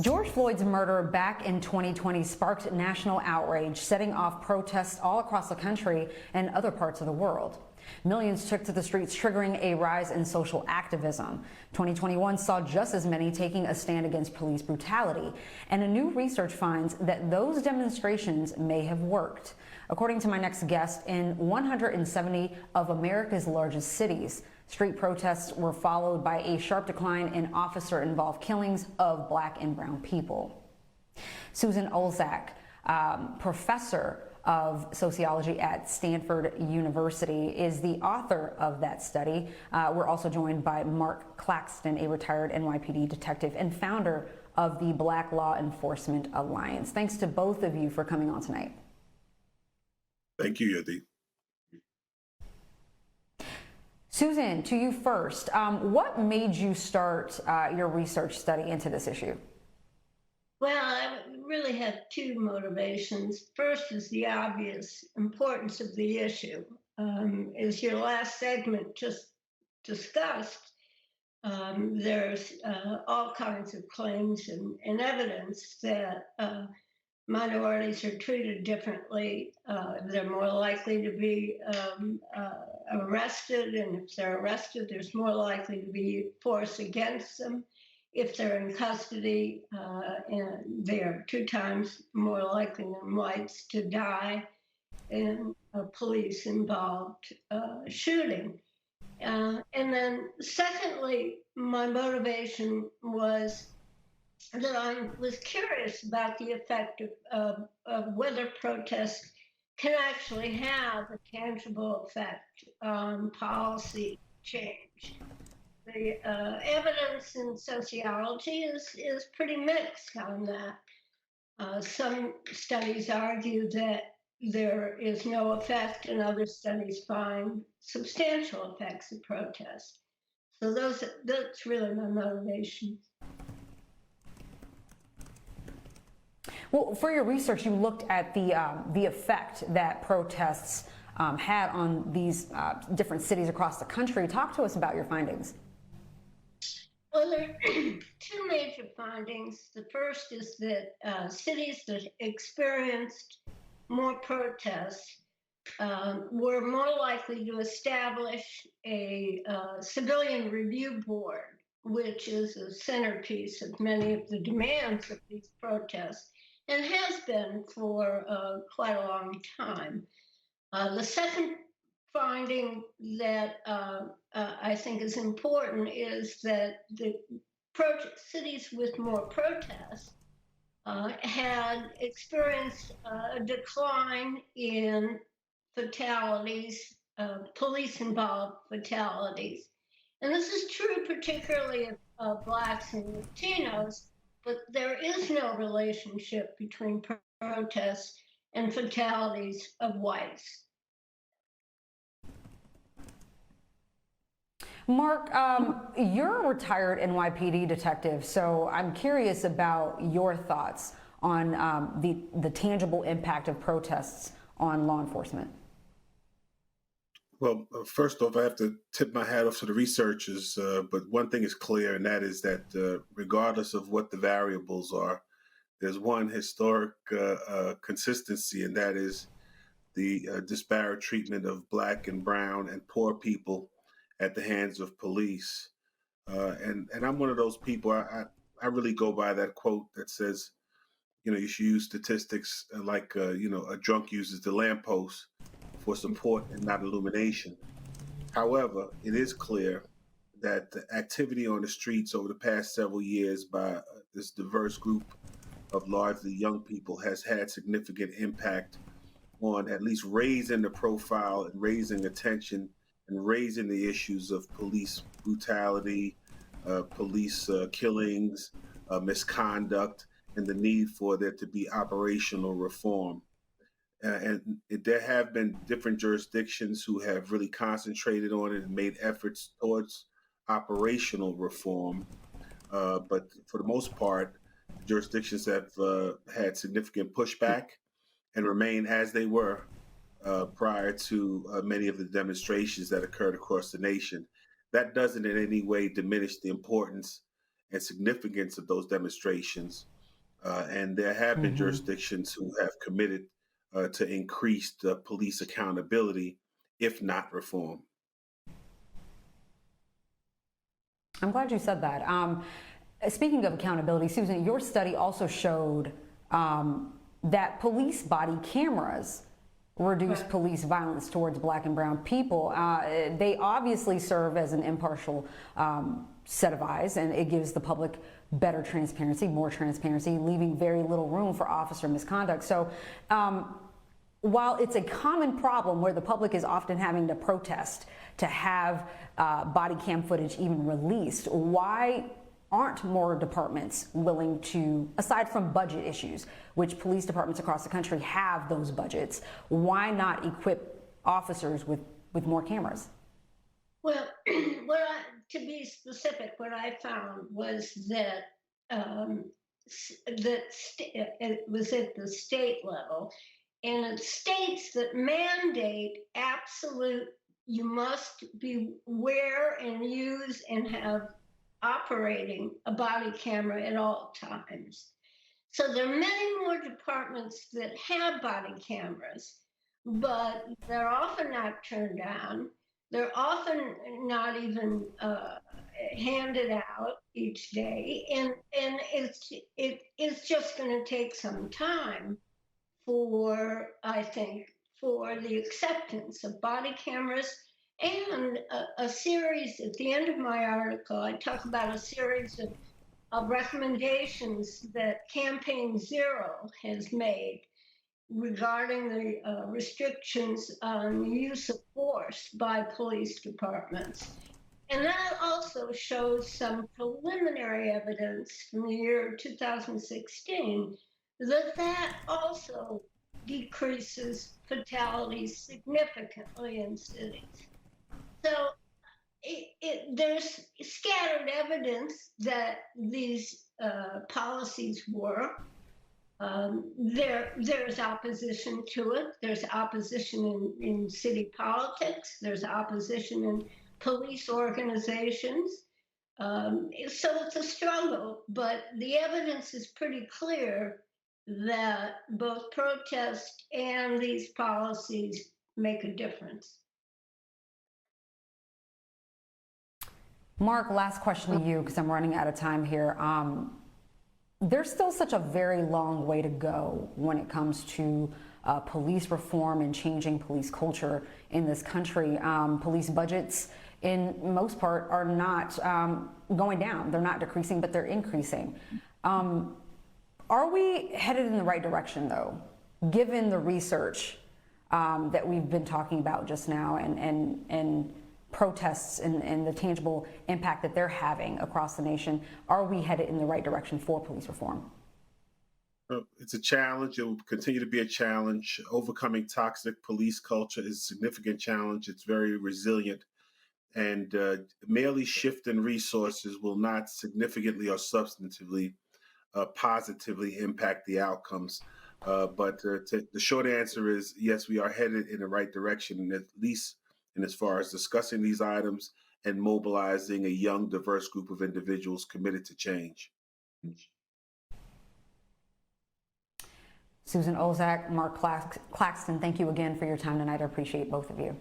George Floyd's murder back in 2020 sparked national outrage, setting off protests all across the country and other parts of the world. Millions took to the streets, triggering a rise in social activism. 2021 saw just as many taking a stand against police brutality, and a new research finds that those demonstrations may have worked. According to my next guest, in 170 of America's largest cities, street protests were followed by a sharp decline in officer-involved killings of Black and brown people. Susan Olzak, professor of sociology at Stanford University, is the author of that study. We're also joined by Marq Claxton, a retired NYPD detective and founder of the Black Law Enforcement Alliance. Thanks to both of you for coming on tonight. Thank you, Yodit. Susan, to you first. What made you start your research study into this issue? Well, I really had two motivations. First is the obvious importance of the issue. As your last segment just discussed, there's all kinds of claims and evidence that minorities are treated differently. They're more likely to be arrested, and if they're arrested, there's more likely to be force against them. If they're in custody, and they are 2 times more likely than whites to die in a police-involved shooting. And then secondly, my motivation was that I was curious about the effect of whether protests can actually have a tangible effect on policy change. The evidence in sociology is pretty mixed on that. Some studies argue that there is no effect, and other studies find substantial effects of protest. So that's really my motivation. Well, for your research, you looked at the effect that protests had on these different cities across the country. Talk to us about your findings. Well, there are 2 major findings. The first is that cities that experienced more protests were more likely to establish a civilian review board, which is a centerpiece of many of the demands of these protests, and has been for quite a long time. The second finding that I think is important is that the cities with more protests had experienced a decline in fatalities, police-involved fatalities. And this is true particularly of Blacks and Latinos, but there is no relationship between protests and fatalities of whites. Mark, you're a retired NYPD detective, so I'm curious about your thoughts on the tangible impact of protests on law enforcement. Well, first off, I have to tip my hat off to the researchers, but one thing is clear, and that is that regardless of what the variables are, there's one historic consistency, and that is the disparate treatment of Black and brown and poor people at the hands of police. And I'm one of those people, I really go by that quote that says, you should use statistics like, a drunk uses the lamppost for support and not illumination. However, it is clear that the activity on the streets over the past several years by this diverse group of largely young people has had significant impact on at least raising the profile and raising attention and raising the issues of police brutality, police killings, misconduct, and the need for there to be operational reform. And there have been different jurisdictions who have really concentrated on it and made efforts towards operational reform. But for the most part, jurisdictions have had significant pushback and remain as they were prior to many of the demonstrations that occurred across the nation. That doesn't in any way diminish the importance and significance of those demonstrations. And there have been jurisdictions who have committed to increased police accountability, if not reform. I'm glad you said that. Speaking of accountability, Susan, your study also showed that police body cameras reduce police violence towards Black and brown people. They obviously serve as an impartial set of eyes, and it gives the public better transparency, more transparency, leaving very little room for officer misconduct. So while it's a common problem where the public is often having to protest to have body cam footage even released, why aren't more departments willing to, aside from budget issues, which police departments across the country have those budgets, why not equip officers with more cameras? Well, to be specific, what I found was that it was at the state level, and it states that mandate absolute, you must be wear and use and have operating a body camera at all times. So there are many more departments that have body cameras, but they're often not turned on. They're often not even handed out each day, and it's just going to take some time for, I think, for the acceptance of body cameras. And a series, at the end of my article, I talk about a series of recommendations that Campaign Zero has made regarding the restrictions on the use of force by police departments. And that also shows some preliminary evidence from the year 2016 that also decreases fatalities significantly in cities. So there's scattered evidence that these policies work. There's opposition to it. There's opposition in city politics. There's opposition in police organizations. So it's a struggle, but the evidence is pretty clear that both protest and these policies make a difference. Mark, last question to you, because I'm running out of time here. There's still such a very long way to go when it comes to police reform and changing police culture in this country. Police budgets, in most part, are not going down. They're not decreasing, but they're increasing. Are we headed in the right direction, though, given the research that we've been talking about just now, and protests and the tangible impact that they're having across the nation? Are we headed in the right direction for police reform? It's a challenge. It will continue to be a challenge. Overcoming toxic police culture is a significant challenge. It's very resilient. And merely shifting resources will not significantly or substantively positively impact the outcomes. But the short answer is yes, we are headed in the right direction, at least in as far as discussing these items and mobilizing a young, diverse group of individuals committed to change. Susan Olzak, Marq Claxton, thank you again for your time tonight. I appreciate both of you.